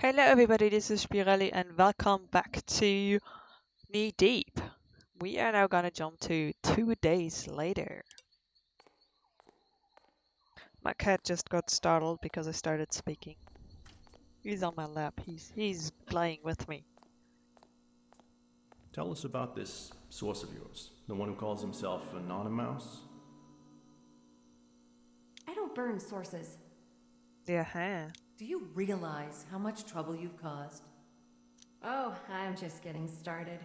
Hello everybody, this is Spirelli and welcome back to Knee Deep. We are now gonna jump to 2 days later. My cat just got startled because I started speaking. He's on my lap, he's playing with me. Tell us about this source of yours, the one who calls himself Anonymous. I don't burn sources. Yeah, huh? Do you realize how much trouble you've caused? Oh, I'm just getting started.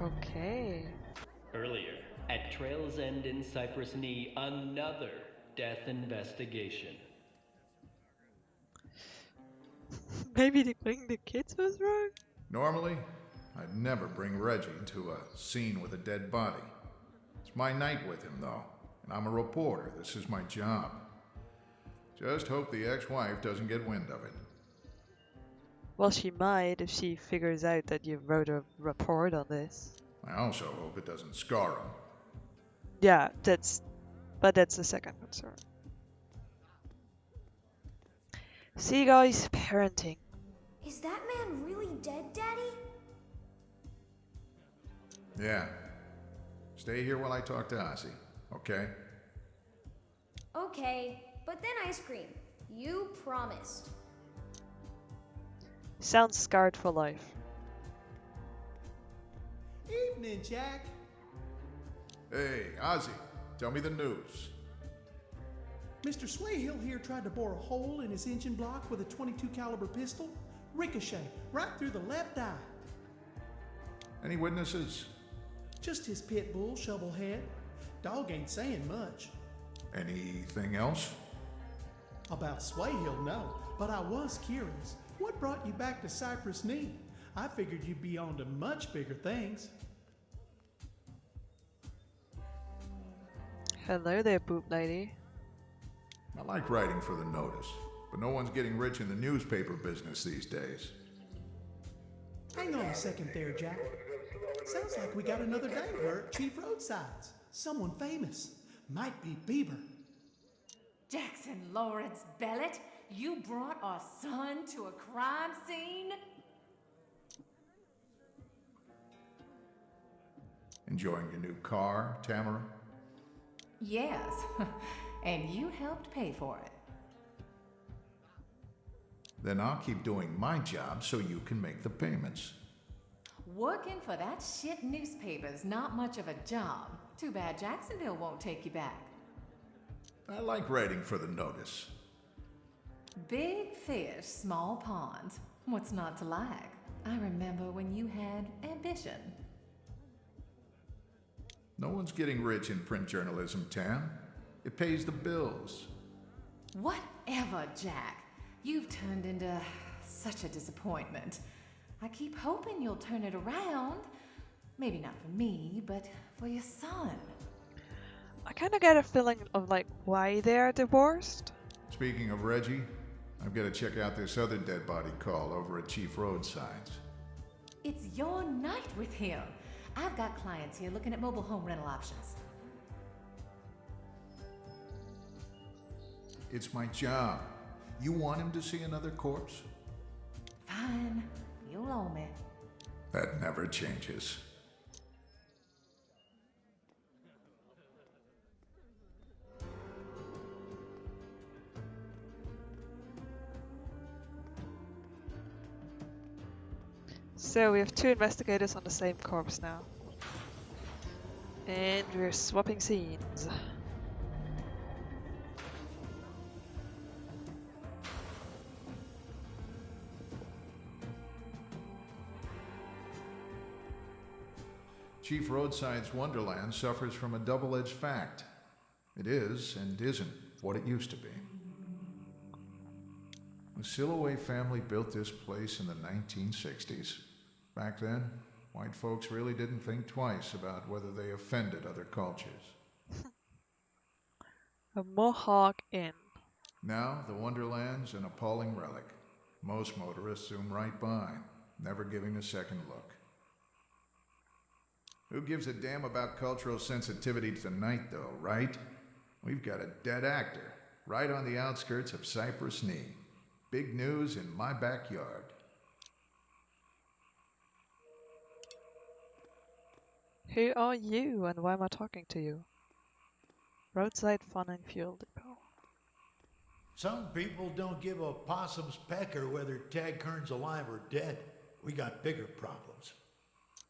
Okay. Earlier, at Trail's End in Cypress Knee, another death investigation. Maybe the bring the kids was wrong? Normally, I'd never bring Reggie to a scene with a dead body. It's my night with him, though, and I'm a reporter. This is my job. Just hope the ex-wife doesn't get wind of it. Well, she might if she figures out that you wrote a report on this. I also hope it doesn't scar him. Yeah, but that's the second concern. See guys, parenting. Is that man really dead, Daddy? Yeah. Stay here while I talk to Ozzy, okay? Okay, but then ice cream. You promised. Sounds scarred for life. Evening, Jack. Hey, Ozzy, tell me the news. Mr. Swayhill here tried to bore a hole in his engine block with a 22 caliber pistol. Ricochet, right through the left eye. Any witnesses? Just his pit bull, Shovelhead. Dog ain't saying much. Anything else? About Swayhill, no. But I was curious. What brought you back to Cypress Knee? I figured you'd be on to much bigger things. Hello there, boob lady. I like writing for the notice, but no one's getting rich in the newspaper business these days. Hang on a second there, Jack. Sounds like we got another dangler at Chief Roadsides. Someone famous. Might be Bieber. Jackson Lawrence Bellet, you brought our son to a crime scene? Enjoying your new car, Tamara? Yes, and you helped pay for it. Then I'll keep doing my job so you can make the payments. Working for that shit newspaper's not much of a job. Too bad Jacksonville won't take you back. I like writing for the notice. Big fish, small pond. What's not to like? I remember when you had ambition. No one's getting rich in print journalism, Tam. It pays the bills. Whatever, Jack. You've turned into such a disappointment. I keep hoping you'll turn it around. Maybe not for me, but for your son. I kind of get a feeling of like why they're divorced. Speaking of Reggie, I've got to check out this other dead body call over at Chief Roadsides. It's your night with him. I've got clients here looking at mobile home rental options. It's my job. You want him to see another corpse? Fine. You'll owe me. That never changes. So we have two investigators on the same corpse now. And we're swapping scenes. Chief Roadside's Wonderland suffers from a double-edged fact. It is and isn't what it used to be. The Silloway family built this place in the 1960s. Back then, white folks really didn't think twice about whether they offended other cultures. A Mohawk Inn. Now, the Wonderland's an appalling relic. Most motorists zoom right by, never giving a second look. Who gives a damn about cultural sensitivity tonight, though, right? We've got a dead actor right on the outskirts of Cypress Knee. Big news in my backyard. Who are you and why am I talking to you? Roadside Fun and Fuel Depot. Some people don't give a possum's pecker whether Tag Kern's alive or dead. We got bigger problems.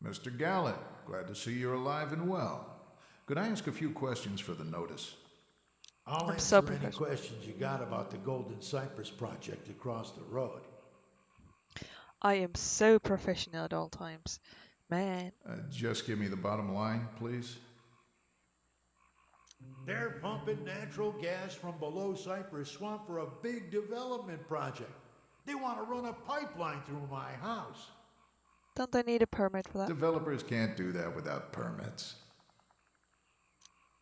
Mr. Gallant, glad to see you're alive and well. Could I ask a few questions for the notice? I'll I'm so answer any professional. questions you got about the Golden Cypress project across the road. I am so professional at all times. Man, Just give me the bottom line, please. They're pumping natural gas from below Cypress Swamp for a big development project. They want to run a pipeline through my house. don't they need a permit for that? Developers can't do that without permits.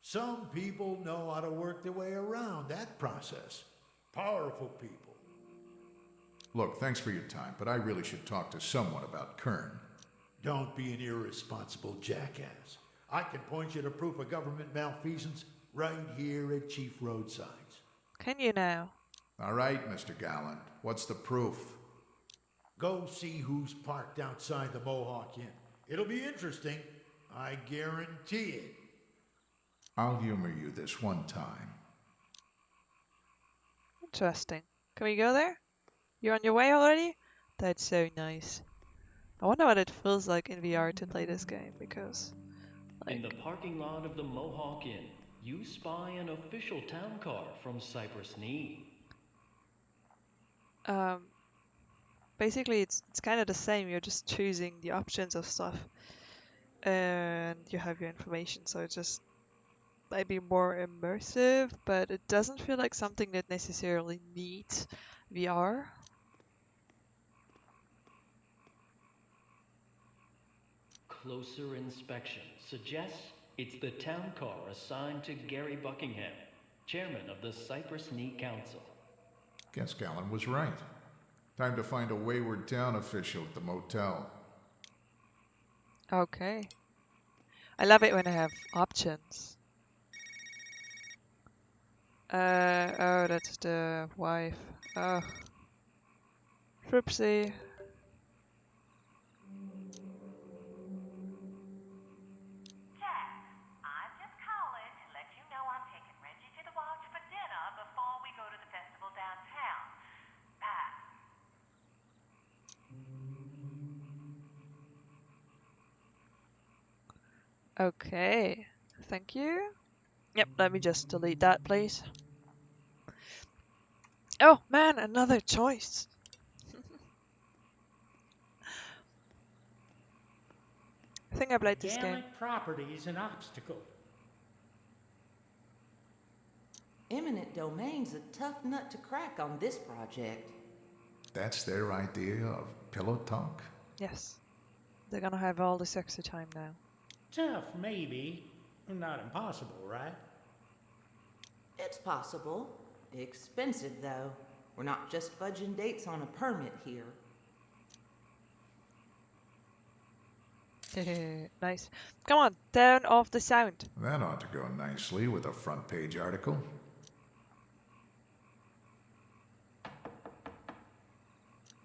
Some people know how to work their way around that process. Powerful people. Look, thanks for your time, but I really should talk to someone about Kern. Don't be an irresponsible jackass. I can point you to proof of government malfeasance right here at Chief Roadsides. Can you now? All right, Mr. Gallant, what's the proof? Go see who's parked outside the Mohawk Inn. It'll be interesting. I guarantee it. I'll humor you this one time. Interesting. Can we go there? You're on your way already? That's so nice. I wonder what it feels like in VR to play this game because, In the parking lot of the Mohawk Inn, you spy an official town car from Cypress Knee. basically it's kind of the same. You're just choosing the options of stuff, and you have your information. So it's just maybe more immersive, but it doesn't feel like something that necessarily needs VR. Closer inspection suggests it's the town car assigned to Gary Buckingham, chairman of the Cypress Knee Council. Guess Gallant was right. Time to find a wayward town official at the motel. Okay. I love it when I have options. Oh, that's the wife. Oh. Oopsie. Jack, I'm just calling to let you know I'm taking Reggie to the lodge for dinner before we go to the festival downtown. Bye. Okay. Thank you. Yep, let me just delete that, please. Oh, man, another choice. I think I played this game. Gallant property is an obstacle. Eminent domain's a tough nut to crack on this project. That's their idea of pillow talk? Yes. They're gonna have all the sexy time now. Tough, maybe. Not impossible, right? It's possible. Expensive, though. We're not just fudging dates on a permit here. Nice. Come on, turn off the sound. That ought to go nicely with a front page article.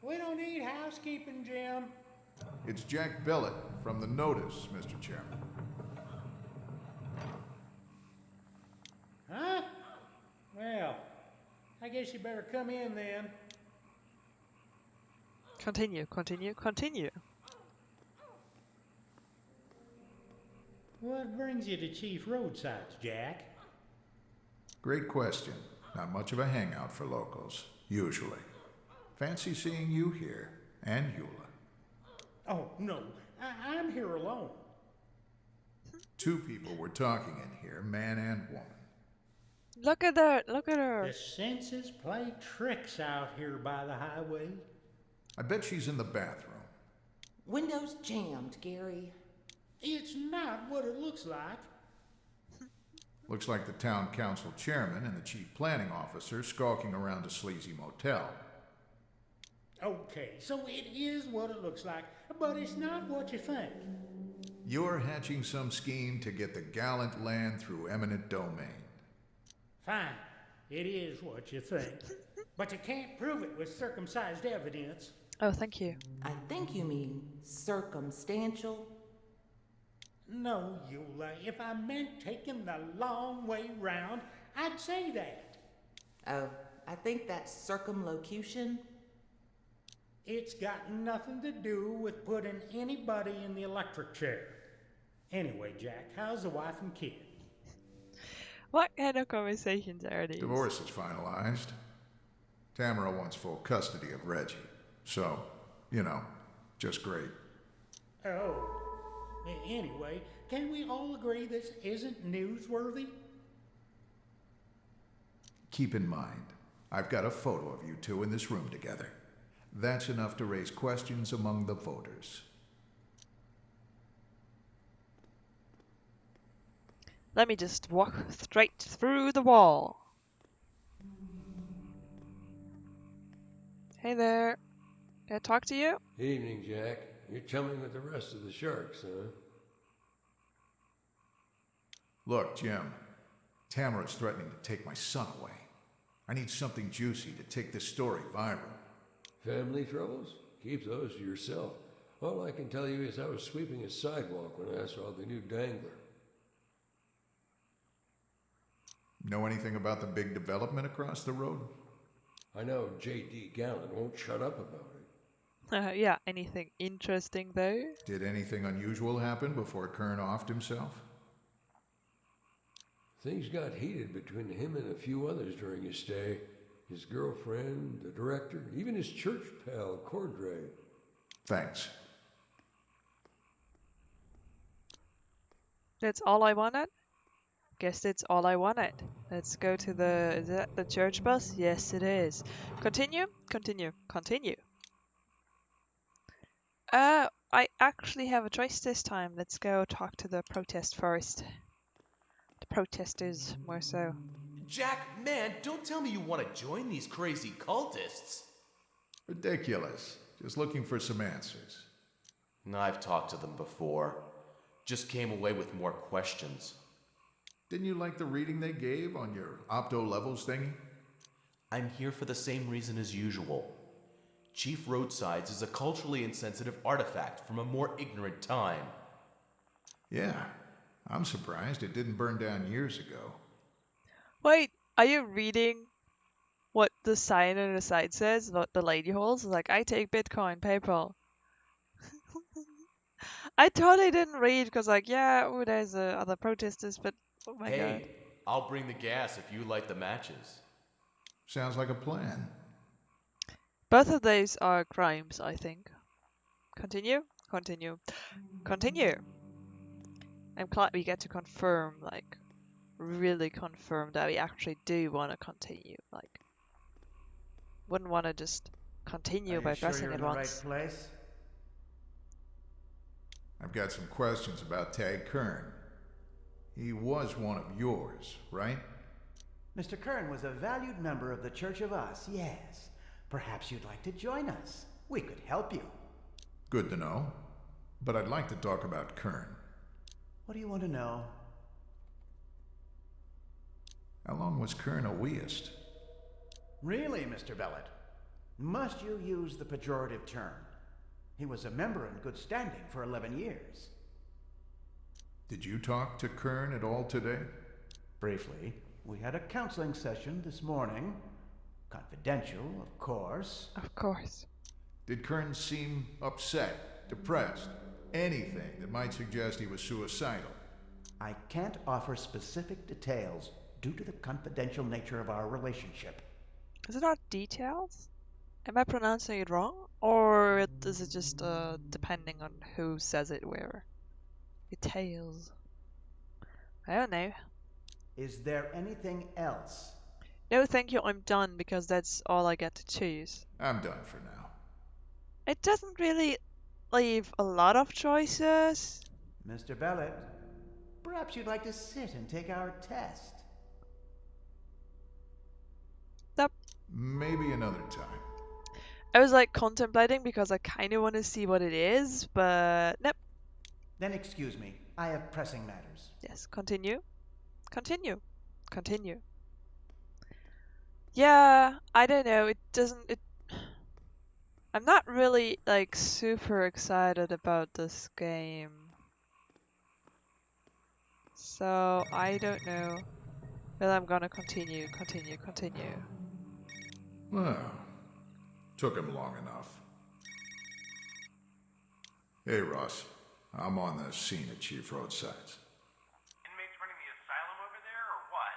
We don't need housekeeping, Jim. It's Jack Billett from the Notice, Mr. Chairman. Huh? Well, I guess you better come in then. Continue, continue, continue. What brings you to Chief Roadsides, Jack? Great question. Not much of a hangout for locals, usually. Fancy seeing you here, and Eula. Oh, no. I'm here alone. Two people were talking in here, man and woman. Look at that, look at her. The senses play tricks out here by the highway. I bet she's in the bathroom. Windows jammed, Gary. It's not what it looks like. Looks like the town council chairman and the chief planning officer skulking around a sleazy motel. Okay, so it is what it looks like, but it's not what you think. You're hatching some scheme to get the Gallant land through eminent domain. Fine. It is what you think. But you can't prove it with circumcised evidence. Oh, thank you. I think you mean circumstantial. No, Eula, if I meant taking the long way round, I'd say that. Oh, I think that's circumlocution. It's got nothing to do with putting anybody in the electric chair. Anyway, Jack, how's the wife and kid? What kind of conversations are these? Divorce is finalized. Tamara wants full custody of Reggie. So, just great. Oh. Anyway, can we all agree this isn't newsworthy? Keep in mind, I've got a photo of you two in this room together. That's enough to raise questions among the voters. Let me just walk straight through the wall. Hey there. Can I talk to you? Evening, Jack. You're chumming with the rest of the sharks, huh? Look, Jim. Tamara's threatening to take my son away. I need something juicy to take this story viral. Family troubles? Keep those to yourself. All I can tell you is I was sweeping a sidewalk when I saw the new dangler. Know anything about the big development across the road? I know J.D. Gallen won't shut up about it. Yeah, anything interesting though? Did anything unusual happen before Kern offed himself? Things got heated between him and a few others during his stay. His girlfriend, the director, even his church pal, Cordray. Thanks. That's all I wanted? Guess that's all I wanted. Let's go to the... Is that the church bus? Yes, it is. Continue? Continue. Continue. I actually have a choice this time. Let's go talk to the protest first. The protesters, more so. Jack, man, don't tell me you want to join these crazy cultists. Ridiculous. Just looking for some answers. I've talked to them before. Just came away with more questions. Didn't you like the reading they gave on your opto levels thingy? I'm here for the same reason as usual. Chief Roadsides is a culturally insensitive artifact from a more ignorant time. Yeah, I'm surprised it didn't burn down years ago. Wait, are you reading what the sign on the side says? What the lady holds? Like, I take Bitcoin, PayPal. I totally didn't read because, like, yeah, oh, there's other protesters, but oh my god. Hey, I'll bring the gas if you light the matches. Sounds like a plan. Both of those are crimes, I think. Continue? Continue. Continue! I'm glad we get to confirm, like, really confirm that we actually do want to continue. Like, wouldn't want to just continue by pressing it once. Right place? I've got some questions about Tag Kern. He was one of yours, right? Mr. Kern was a valued member of the Church of Us, yes. Perhaps you'd like to join us. We could help you. Good to know. But I'd like to talk about Kern. What do you want to know? How long was Kern a Weist? Really, Mr. Bellet? Must you use the pejorative term? He was a member in good standing for 11 years. Did you talk to Kern at all today? Briefly. We had a counseling session this morning. Confidential, of course. Of course. Did Kern seem upset, depressed? Anything that might suggest he was suicidal? I can't offer specific details due to the confidential nature of our relationship. Is it not details? Am I pronouncing it wrong? Or is it just depending on who says it where? Details. I don't know. Is there anything else? No, thank you, I'm done because that's all I get to choose. I'm done for now. It doesn't really leave a lot of choices. Mr. Bellet, perhaps you'd like to sit and take our test. Nope. Maybe another time. I was like contemplating because I kind of want to see what it is, but nope. Then excuse me, I have pressing matters. Yes, continue. Continue. Continue. Yeah, I don't know. It doesn't. I'm not really like super excited about this game. So I don't know whether I'm gonna continue. Well, took him long enough. Hey, Ross. I'm on the scene at Chief Roadsides. Inmates running the asylum over there, or what?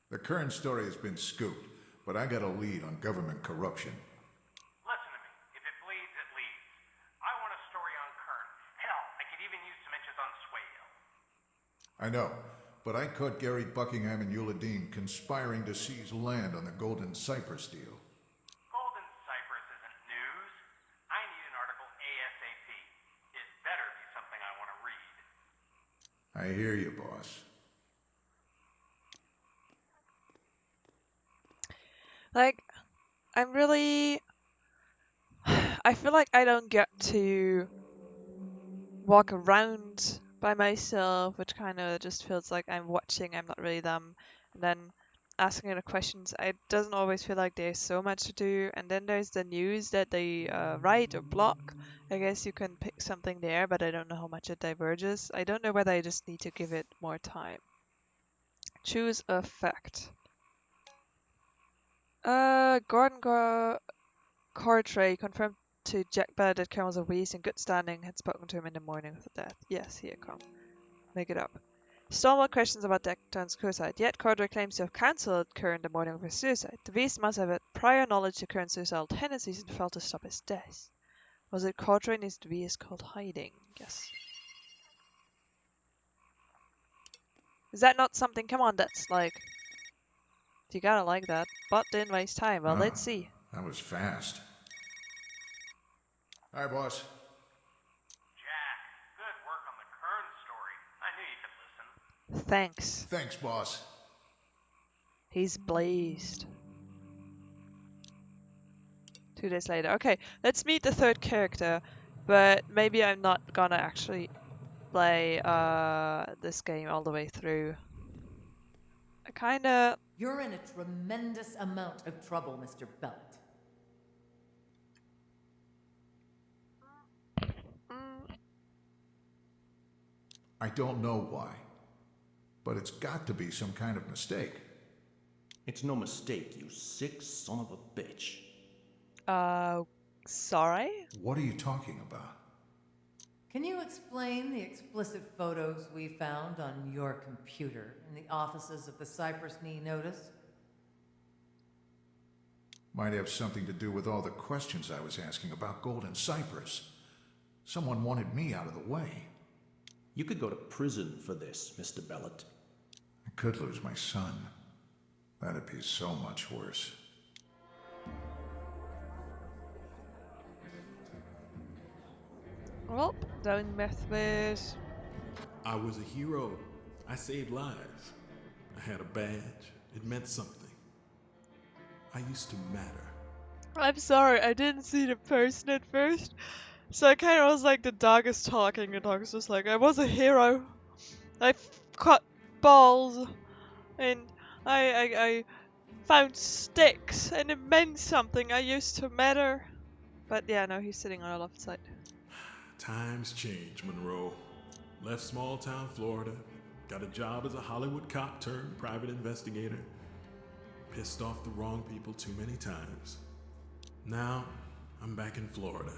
The Kern story has been scooped, but I got a lead on government corruption. Listen to me. If it bleeds, it leads. I want a story on Kern. Hell, I could even use some inches on Swale. I know, but I caught Gary Buckingham and Eula Dean conspiring to seize land on the Golden Cypress deal. Golden Cypress isn't news. I need an article ASAP. It better be something I want to read. I hear you, boss. Like, I'm really... I feel like I don't get to walk around by myself, which kind of just feels like I'm watching, I'm not really them. And then asking the questions, it doesn't always feel like there's so much to do. And then there's the news that they write or block. I guess you can pick something there, but I don't know how much it diverges. I don't know whether I just need to give it more time. Choose a fact. Gordon Cordray confirmed to Jack Ballard that Karen was a Reese in good standing, had spoken to him in the morning of the death. Yes, here come. Make it up. Stonewall questions about Decton's suicide, yet Cordray claims to have cancelled Karen the morning of his suicide. The Beast must have had prior knowledge to Karen's suicidal tendencies and failed to stop his death. Was it Cordray needs to be is called hiding? Yes. Is that not something? Come on, that's like... You gotta like that. But didn't waste time. Well, let's see. That was fast. Hi, boss. Jack, good work on the Kern story. I knew you could listen. Thanks. Thanks, boss. He's blazed. 2 days later. Okay, let's meet the third character. But maybe I'm not gonna actually play this game all the way through. I kinda... You're in a tremendous amount of trouble, Mr. Bellet. I don't know why, but it's got to be some kind of mistake. It's no mistake, you sick son of a bitch. Sorry? What are you talking about? Can you explain the explicit photos we found on your computer in the offices of the Cypress Knee Notice? Might have something to do with all the questions I was asking about Golden Cypress. Someone wanted me out of the way. You could go to prison for this, Mr. Bellet. I could lose my son. That'd be so much worse. Well, don't mess with... I was a hero. I saved lives. I had a badge. It meant something. I used to matter. I'm sorry, I didn't see the person at first. So I kind of was like, the dog is talking. The dog is just like, I was a hero. I cut balls. And I found sticks. And it meant something. I used to matter. But yeah, no, he's sitting on the left side. Times change, Monroe. Left small town Florida. Got a job as a Hollywood cop turned private investigator. Pissed off the wrong people too many times. Now, I'm back in Florida.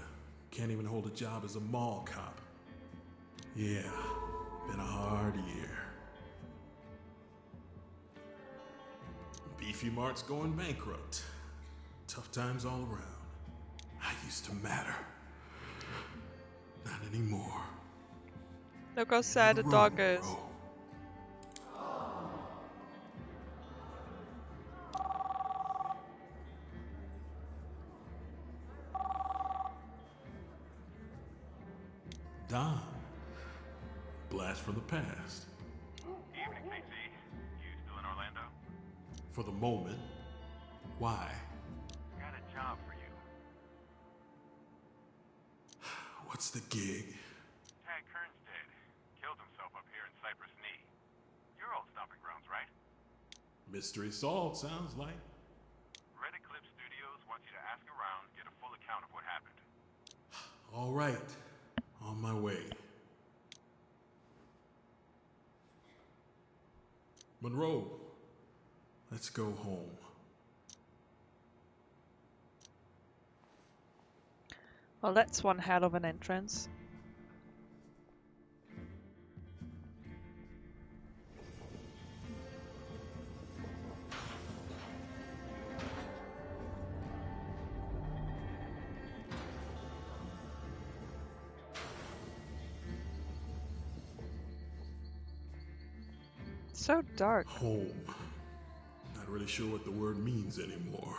Can't even hold a job as a mall cop. Yeah, been a hard year. Beefy Mart's going bankrupt. Tough times all around. I used to matter. Not anymore. Look how sad the dog is. Don. Blast from the past. Evening, KC. You still in Orlando? For the moment. Why? Got a job for you. What's the gig? old stomping grounds, right? Mystery solved, sounds like. Red Eclipse Studios wants you to ask around, get a full account of what happened. All right, on my way. Monroe, let's go home. Well, that's one hell of an entrance. So dark. Home. Not really sure what the word means anymore.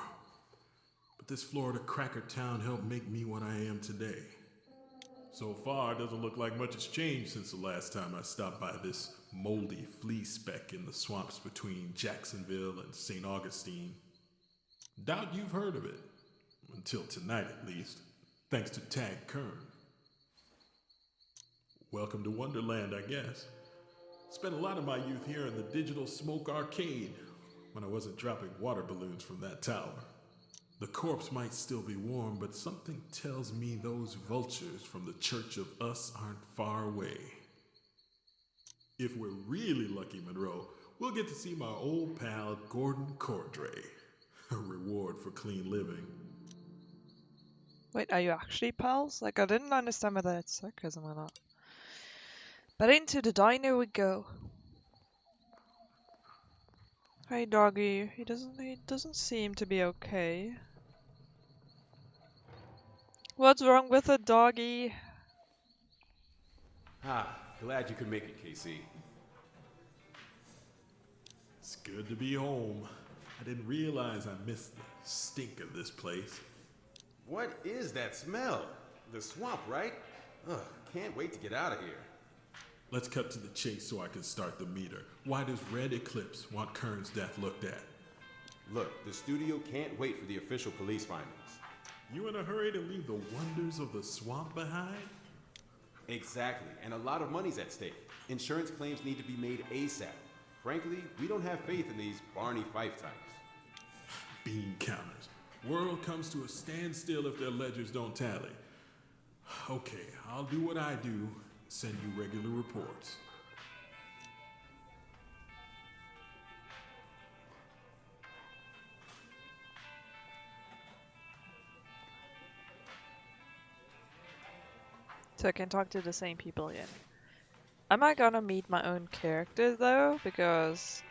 But this Florida cracker town helped make me what I am today. So far, it doesn't look like much has changed since the last time I stopped by this moldy flea speck in the swamps between Jacksonville and St. Augustine. Doubt you've heard of it. Until tonight, at least. Thanks to Tag Kern. Welcome to Wonderland, I guess. Spent a lot of my youth here in the Digital Smoke Arcade, when I wasn't dropping water balloons from that tower. The corpse might still be warm, but something tells me those vultures from the Church of Us aren't far away. If we're really lucky, Monroe, we'll get to see my old pal Gordon Cordray. A reward for clean living. Wait, are you actually pals? Like, I didn't understand whether it's sarcasm or not. But into the diner we go. Hey doggy, he doesn't seem to be okay. What's wrong with the doggy? Ah, glad you could make it, Casey. It's good to be home. I didn't realize I missed the stink of this place. What is that smell? The swamp, right? Ugh, can't wait to get out of here. Let's cut to the chase so I can start the meter. Why does Red Eclipse want Kern's death looked at? Look, the studio can't wait for the official police findings. You in a hurry to leave the wonders of the swamp behind? Exactly, and a lot of money's at stake. Insurance claims need to be made ASAP. Frankly, we don't have faith in these Barney Fife types. Bean counters. World comes to a standstill if their ledgers don't tally. Okay, I'll do what I do. Send you regular reports. So I can talk to the same people again. Am I gonna meet my own character though? Because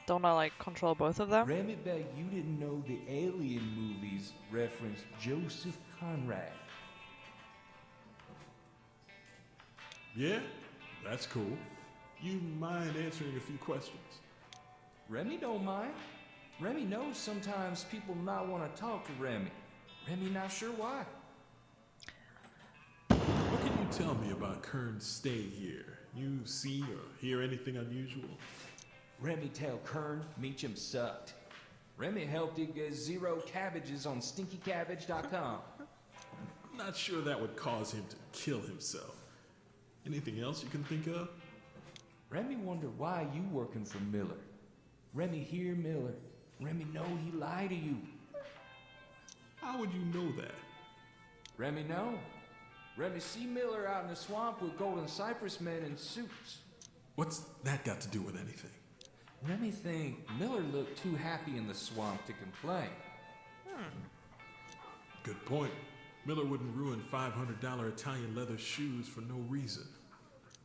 don't I like control both of them? Remy bet you didn't know the Alien movies referenced Joseph Conrad. Yeah, that's cool. You mind answering a few questions? Remy don't mind. Remy knows sometimes people not want to talk to Remy. Remy not sure why. What can you tell me about Kern's stay here? You see or hear anything unusual? Remy tell Kern Meacham sucked. Remy helped him get 0 cabbages on stinkycabbage.com. I'm not sure that would cause him to kill himself. Anything else you can think of? Remy wonder why you working for Miller. Remy hear Miller. Remy know he lied to you. How would you know that? Remy know. Remy see Miller out in the swamp with Golden Cypress men in suits. What's that got to do with anything? Remy think Miller looked too happy in the swamp to complain. Good point. Miller wouldn't ruin $500 Italian leather shoes for no reason.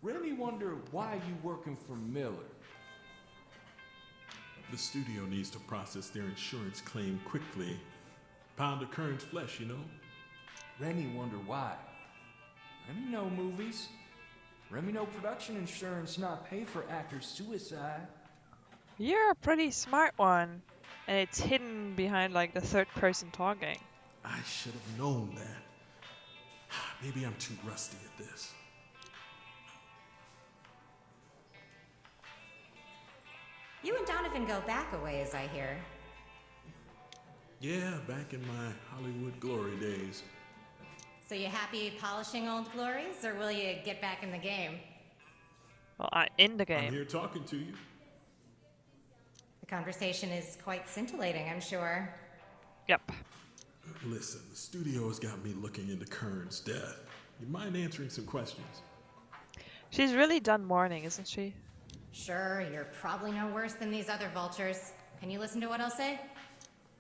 Remy wonder why you working for Miller. The studio needs to process their insurance claim quickly. Pound of Kern's flesh, you know? Remy wonder why. Remy know movies. Remy know production insurance not pay for actors' suicide. You're a pretty smart one. And it's hidden behind like the third person talking. I should have known that. Maybe I'm too rusty at this. You and Donovan go back a ways, I hear. Yeah, back in my Hollywood glory days. So you happy polishing old glories, or will you get back in the game? Well, in the game. I'm here talking to you. Conversation is quite scintillating, I'm sure. Yep. Listen, the studio's got me looking into Kern's death. You mind answering some questions? She's really done mourning, isn't she? Sure, you're probably no worse than these other vultures. Can you listen to what I'll say?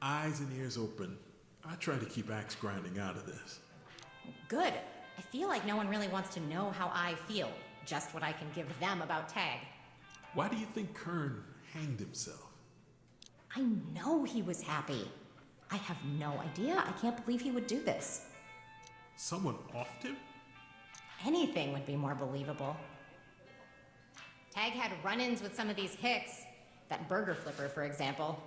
Eyes and ears open. I try to keep axe grinding out of this. Good. I feel like no one really wants to know how I feel. Just what I can give them about Tag. Why do you think Kern hanged himself? I know he was happy. I have no idea. I can't believe he would do this. Someone offed him? Anything would be more believable. Tag had run-ins with some of these hicks. That burger flipper, for example.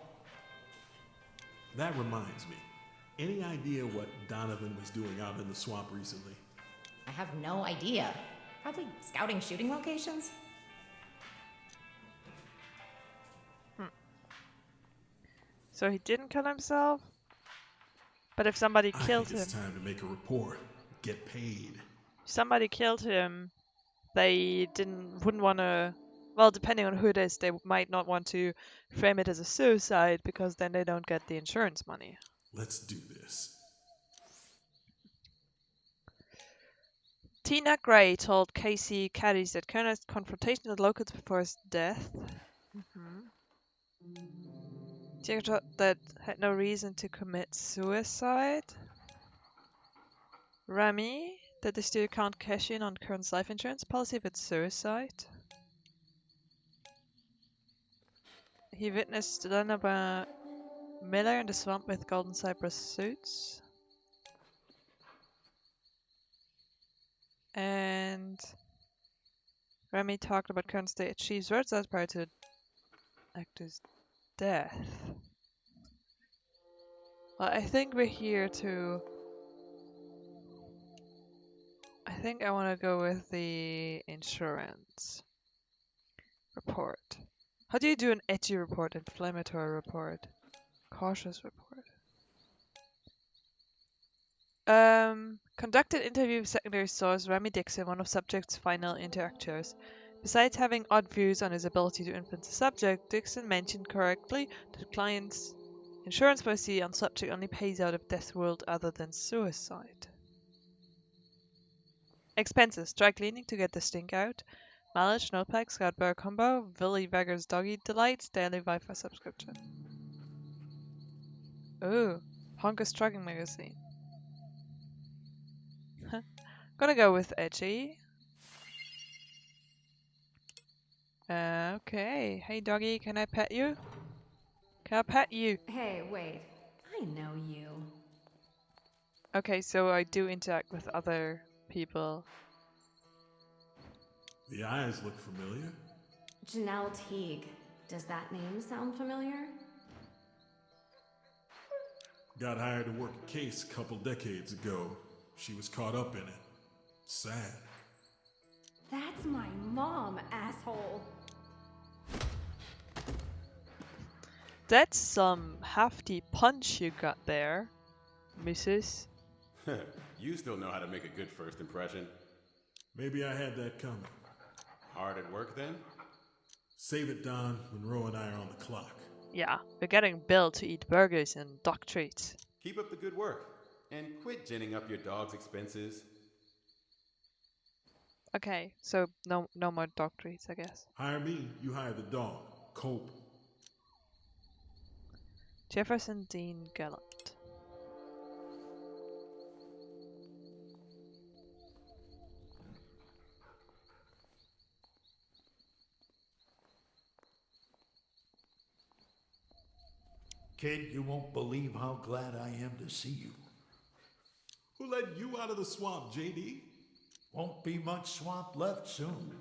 That reminds me. Any idea what Donovan was doing out in the swamp recently? I have no idea. Probably scouting shooting locations? So he didn't kill himself? But if somebody killed him... It's time to make a report. Get paid. If somebody killed him, they wouldn't want to... Well, depending on who it is, they might not want to frame it as a suicide because then they don't get the insurance money. Let's do this. Tina Gray told Casey Caddies that Kern had confrontation with locals before his death. She thought that had no reason to commit suicide. Remy, that the studio can't cash in on Kern's life insurance policy if it's suicide. He witnessed Donovan Miller in the swamp with golden cypress suits. And Remy talked about Kern's stay at Chief's Roadside prior to the actor's death. Well, I think we're here to... I think I want to go with the insurance report. How do you do an edgy report, inflammatory report, cautious report? Conducted interview with secondary source Remy Dixon, one of subject's final interactors. Besides having odd views on his ability to influence the subject, Dixon mentioned correctly that the client's insurance policy on subject only pays out if death ruled other than suicide. Expenses: dry cleaning to get the stink out, mileage, notepad, Scout Bear combo, Willy Wagger's Doggy Delights, daily Wi-Fi subscription. Ooh, Honka's Trucking Magazine. Gonna go with edgy. Okay. Hey doggy, can I pet you? Can I pet you? Hey, wait. I know you. Okay, so I do interact with other people. The eyes look familiar. Janelle Teague. Does that name sound familiar? Got hired to work a case a couple decades ago. She was caught up in it. Sad. That's my mom, asshole. That's some hefty punch you got there, Mrs. You still know how to make a good first impression. Maybe I had that coming. Hard at work then? Save it, Don. Monroe and I are on the clock. Yeah, we're getting billed to eat burgers and dog treats. Keep up the good work. And quit ginning up your dog's expenses. Okay, so no more dog treats, I guess. Hire me, you hire the dog. Cope. Jefferson Dean Gallant. Kid, you won't believe how glad I am to see you. Who let you out of the swamp, JD? Won't be much swamp left soon.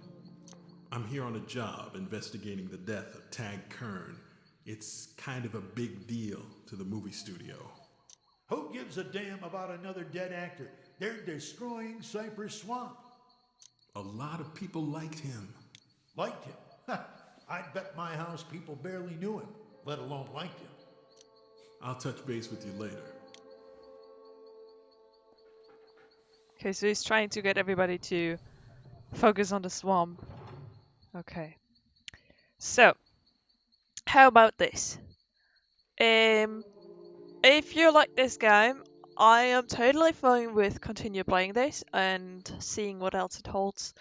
I'm here on a job investigating the death of Tag Kern. It's kind of a big deal to the movie studio. Who gives a damn about another dead actor? They're destroying Cypress Swamp. A lot of people liked him. Liked him? I'd bet my house people barely knew him, let alone liked him. I'll touch base with you later. Okay, so he's trying to get everybody to focus on the swamp. Okay. So, how about this? If you like this game, I am totally fine with continue playing this and seeing what else it holds.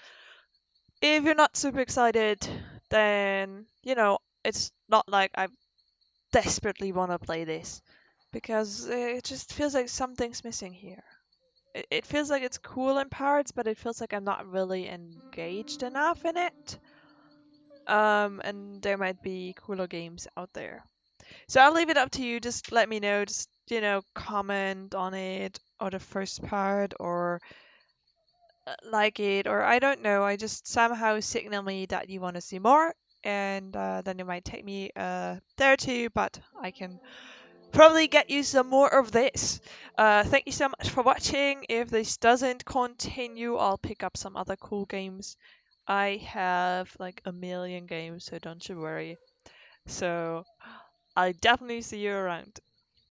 If you're not super excited, then, it's not like I desperately want to play this, because it just feels like something's missing here. It feels like it's cool in parts, but it feels like I'm not really engaged enough in it. And there might be cooler games out there. So I'll leave it up to you. Just let me know. Just, comment on it, or the first part, or like it, or I don't know. I just somehow signal me that you want to see more, and then it might take me there too, but I can probably get you some more of this. Thank you so much for watching. If this doesn't continue, I'll pick up some other cool games. I have like a million games, so don't you worry. So I'll definitely see you around.